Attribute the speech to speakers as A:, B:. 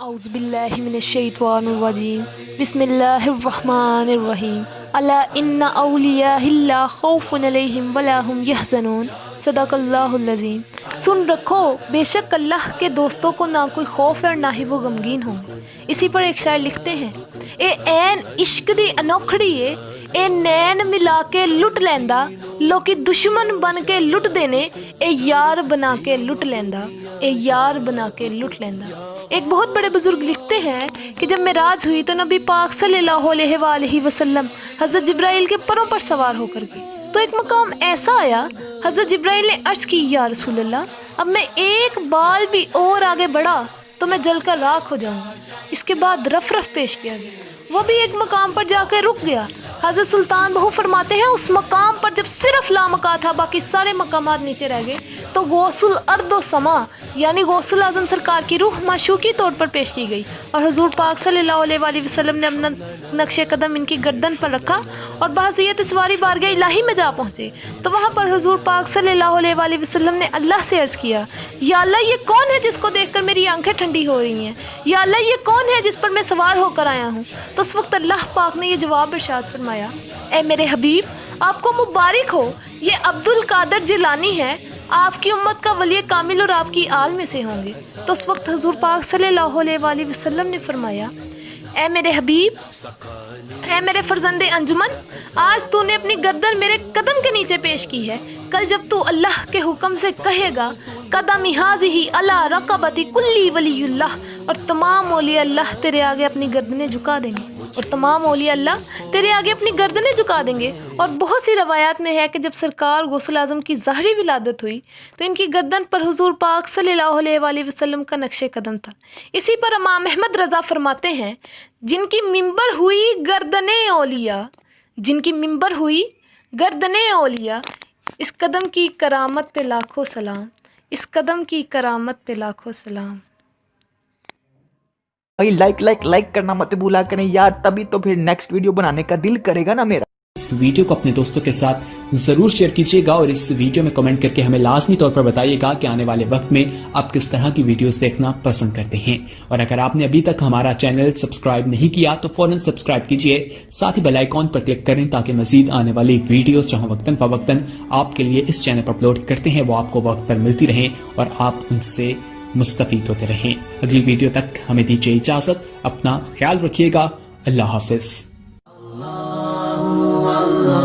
A: अऊज़ु बिल्लाहि मिनश्शैतानिर्रजीम बिस्मिल्लाहिर्रहमानिर्रहीम अला इन्ना औलियाहिल्ला खौफुन अलैहिम वला हुम यहज़नून सदक़ल्लाहुल अज़ीम। सुन रखो, बेशक अल्लाह के दोस्तों को ना कोई खौफ है और ना ही वो गमगीन होंगे। इसी पर एक शायर लिखते हैं, ए ऐन इश्क दी अनोखड़ी है, ए नैन मिला के लुट लैंदा, लोकी दुश्मन बन के लुट देने, ए यार बना के लुट लैंदा, ए यार बना के लुट लैंदा। एक बहुत बड़े बुजुर्ग लिखते हैं कि जब मेराज हुई तो नबी पाक सल्लल्लाहु अलैहि वसल्लम हज़रत जिब्राइल के परों पर सवार होकर गए। तो एक मकाम ऐसा आया, हज़रत जिब्राइल ने अर्ज़ की, या रसूल अल्लाह, अब मैं एक बाल भी और आगे बढ़ा तो मैं जलकर राख हो जाऊंगा। इसके बाद रफ रफ पेश किया गया, वो भी एक मकाम पर जाकर रुक गया। हज़रत सुल्तान बहू फरमाते हैं, उस मकाम पर जब सिर्फ लामका था, बाकी सारे मकामात नीचे रह गए, तो गौसुल अर्दो समा यानी गौसुल आज़म सरकार की रूह माशूकी तौर पर पेश की गई और हुजूर पाक सल्लल्लाहु अलैहि वसल्लम ने अपना नक्शे कदम इनकी गर्दन पर रखा और बाज़ियत सवारी बारगाह इलाही में जा पहुँचे। तो वहाँ पर हुजूर पाक सल्लल्लाहु अलैहि वसल्लम ने अल्लाह से अर्ज़ किया, या अल्लाह, ये कौन है जिसको देखकर मेरी आंखें ठंडी हो रही हैं? या अल्लाह, ये कौन है जिस पर मैं सवार होकर आया हूँ? तो उस वक्त अल्लाह पाक ने ये जवाब इरशाद फरमाया, ए मेरे हबीब, आपको मुबारक हो, ये अब्दुल कादर जिलानी है, आपकी उम्मत का वली कामिल और आपकी आल में से होंगे। तो उस वक्त हुजूर पाक सल्लल्लाहु अलैहि वसल्लम ने फरमाया, ए मेरे हबीब, ए मेरे फर्जंदे अंजुमन, आज तूने अपनी गर्दन मेरे कदम के नीचे पेश की है। कल जब तू अल्लाह के हुक्म से कहेगा, कदमी हाज़िही अला रक़बती कुल्ली वलीयुल्लाह, और तमाम औलिया अल्लाह तेरे आगे अपनी गर्दनें झुका देंगे, और तमाम औलिया अल्लाह तेरे आगे अपनी गर्दनें झुका देंगे। और बहुत सी रवायात में है कि जब सरकार गौसुल आज़म की ज़ाहरी विलादत हुई तो इनकी गर्दन पर हुजूर पाक सल्लल्लाहु अलैहि वसल्लम का नक्शे कदम था। इसी पर इमाम अहमद रज़ा फरमाते हैं, जिनकी मिंबर हुई गर्दने औलिया, जिनकी मिंबर हुई गर्दने औलिया, इस कदम की करामत पे लाखों सलाम, इस कदम की करामत पे लाखों सलाम।
B: भाई लाइक करना मत भूला करें यार, तभी तो फिर नेक्स्ट वीडियो बनाने का दिल करेगा ना मेरा।
C: इस वीडियो को अपने दोस्तों के साथ जरूर शेयर कीजिएगा और इस वीडियो में कमेंट करके हमें लाजमी तौर पर बताइएगा कि आने वाले वक्त में आप किस तरह की वीडियोस देखना पसंद करते हैं। और अगर आपने अभी तक हमारा चैनल सब्सक्राइब नहीं किया तो फौरन सब्सक्राइब कीजिए, साथ ही बेल आइकॉन पर क्लिक करें ताकि मजीद आने वाली वीडियो जो वक्तन फवक्तन आपके लिए इस चैनल पर अपलोड करते हैं वो आपको वक्त पर मिलती रहे और आप उनसे मुस्तफीद होते रहें। अगली वीडियो तक हमें दीजिए इजाजत, अपना ख्याल रखिएगा, अल्लाह हाफिज।
D: Allah